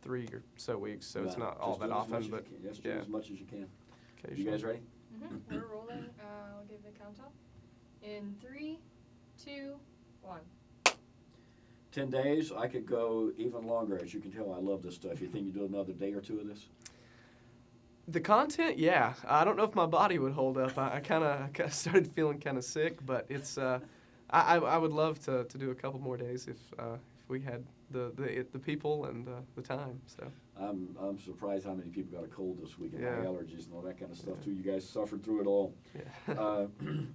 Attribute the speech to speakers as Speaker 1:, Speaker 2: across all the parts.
Speaker 1: 3 or so weeks, so it's
Speaker 2: Right.
Speaker 1: not all
Speaker 2: Just
Speaker 1: that
Speaker 2: do as
Speaker 1: often,
Speaker 2: much as
Speaker 1: but
Speaker 2: you can. Just
Speaker 1: yeah,
Speaker 2: do as much as you can. You
Speaker 1: occasionally.
Speaker 2: guys ready?
Speaker 3: We're rolling. I'll give the countdown. In 3, 2, 1.
Speaker 2: 10 days. I could go even longer. As you can tell, I love this stuff. You think you do another day or two of this?
Speaker 1: The content, yeah. I don't know if my body would hold up. I kind of started feeling kind of sick, but it's. I would love to do a couple more days if we had the people and the time. So.
Speaker 2: I'm surprised how many people got a cold this week and
Speaker 1: Yeah.
Speaker 2: allergies and all that kind of stuff
Speaker 1: Yeah.
Speaker 2: too. You guys suffered through it all.
Speaker 1: Yeah.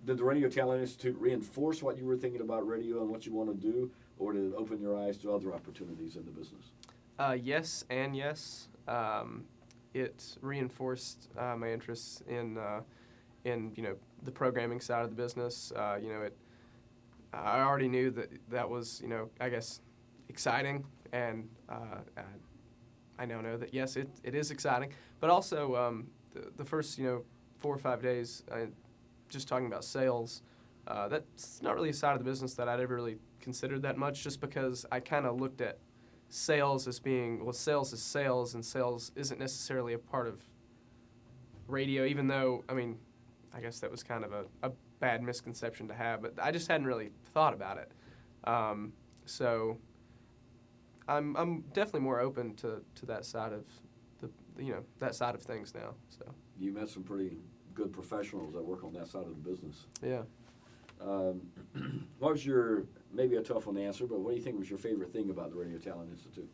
Speaker 2: Did the Radio Talent Institute reinforce what you were thinking about radio and what you want to do, or did it open your eyes to other opportunities in the business?
Speaker 1: Yes and yes. It reinforced my interest in the programming side of the business. I already knew that was I guess exciting, and I now know that yes, it is exciting. But also the first 4 or 5 days, just talking about sales, that's not really a side of the business that I'd ever really considered that much, just because I kind of looked at sales as being, well, sales is sales, and sales isn't necessarily a part of radio, even though, I guess that was kind of a bad misconception to have, but I just hadn't really thought about it. So I'm definitely more open to that side of that side of things now. So
Speaker 2: You met some pretty good professionals that work on that side of the business.
Speaker 1: yeah.
Speaker 2: What was your, maybe a tough one to answer, but what do you think was your favorite thing about the Radio Talent Institute?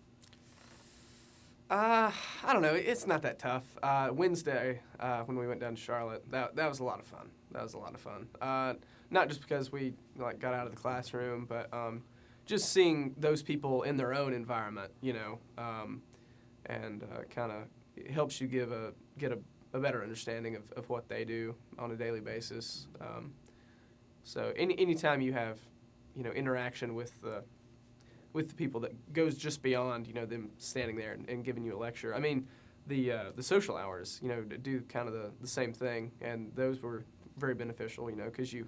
Speaker 1: I don't know. It's not that tough. Wednesday, when we went down to Charlotte, that was a lot of fun. That was a lot of fun. Not just because we got out of the classroom, but just seeing those people in their own environment, and kind of helps you get a better understanding of what they do on a daily basis. So anytime you have, interaction with the people that goes just beyond, them standing there and giving you a lecture. The social hours, do kind of the same thing, and those were very beneficial, because you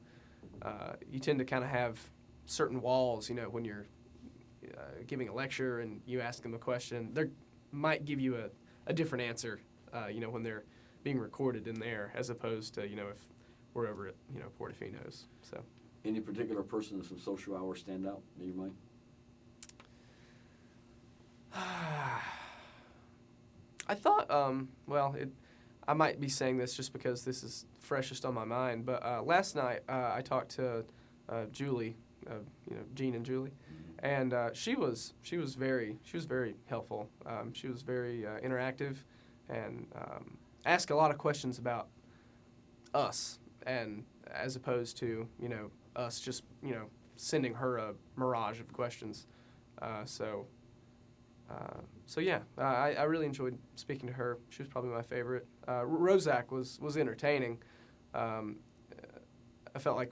Speaker 1: tend to kind of have certain walls, when you're giving a lecture and you ask them a question. They might give you a different answer, when they're being recorded in there, as opposed to, if we're over at, Portofino's. So.
Speaker 2: Any particular person in some social hours stand out in your mind?
Speaker 1: I thought, I might be saying this just because this is freshest on my mind, but last night I talked to Julie, Jean and Julie, and she was very helpful. She was very interactive, and asked a lot of questions about us, and as opposed to us just sending her a mirage of questions. So yeah, I really enjoyed speaking to her. She was probably my favorite. Rozak was entertaining. I felt like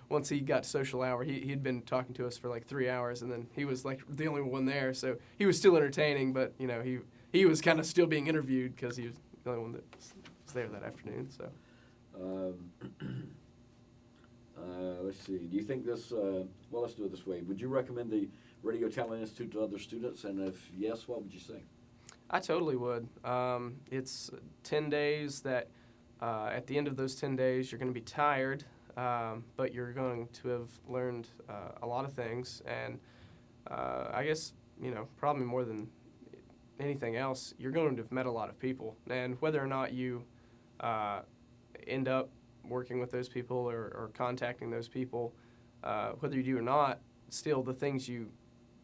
Speaker 1: once he got to social hour, he'd been talking to us for like 3 hours, and then he was like the only one there. So he was still entertaining, but he was kind of still being interviewed because he was the only one that was there that afternoon. So.
Speaker 2: Let's see. Do you think this? Well, let's do it this way. Would you recommend the Radio Talent Institute to other students? And if yes, what would you say?
Speaker 1: I totally would. It's 10 days that at the end of those 10 days, you're going to be tired, but you're going to have learned a lot of things. And I guess, probably more than anything else, you're going to have met a lot of people. And whether or not you end up working with those people or contacting those people, whether you do or not, still the things you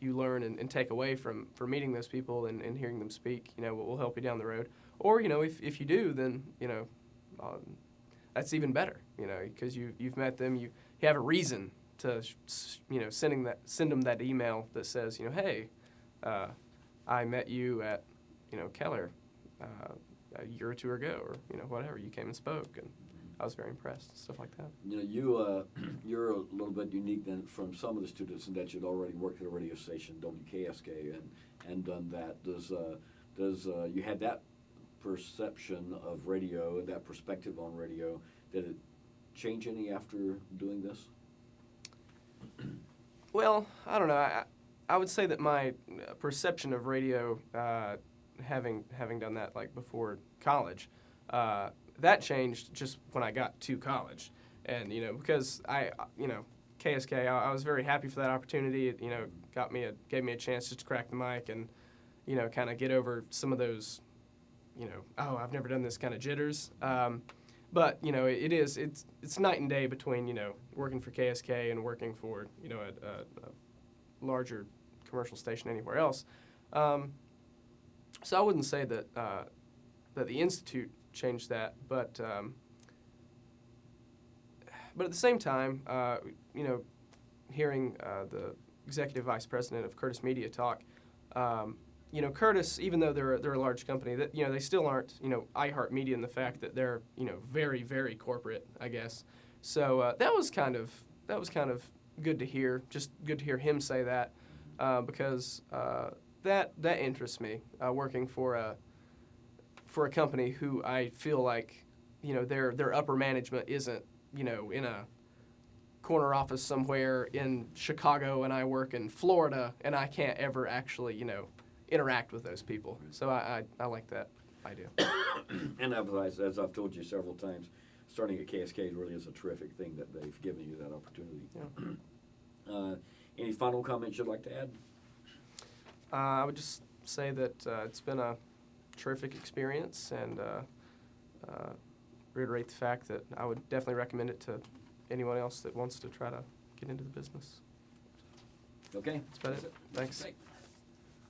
Speaker 1: learn and take away from meeting those people and hearing them speak, will help you down the road. Or, if you do, then, that's even better, because you've met them, you have a reason to, send them that email that says, hey, I met you at, Kellar a year or two ago, or, whatever, you came and spoke, and I was very impressed, stuff like that.
Speaker 2: You're a little bit unique then from some of the students in that you'd already worked at a radio station, WKSK, and done that. Does you had that perception of radio and that perspective on radio? Did it change any after doing this?
Speaker 1: Well, I don't know. I would say that my perception of radio, having done that like before college, that changed just when I got to college, and because KSK, I was very happy for that opportunity. It gave me a chance just to crack the mic and kind of get over some of those oh, I've never done this kind of jitters. But it's night and day between working for KSK and working for a larger commercial station anywhere else. So I wouldn't say that that the institute changed that, but at the same time, hearing the executive vice president of Curtis Media talk. Curtis, even though they're a large company, that they still aren't iHeartMedia in the fact that they're very, very corporate, I guess. So that was kind of good to hear. Just good to hear him say that because that interests me. Working for a company who I feel like their upper management isn't in a corner office somewhere in Chicago, and I work in Florida, and I can't ever actually interact with those people. So I like that idea.
Speaker 2: And as I've told you several times, starting at KSK really is a terrific thing that they've given you that opportunity. Yeah. Any final comments you'd like to add?
Speaker 1: I would just say that it's been a terrific experience, and reiterate the fact that I would definitely recommend it to anyone else that wants to try to get into the business.
Speaker 2: Okay.
Speaker 1: That's about it. Thanks.
Speaker 2: Great.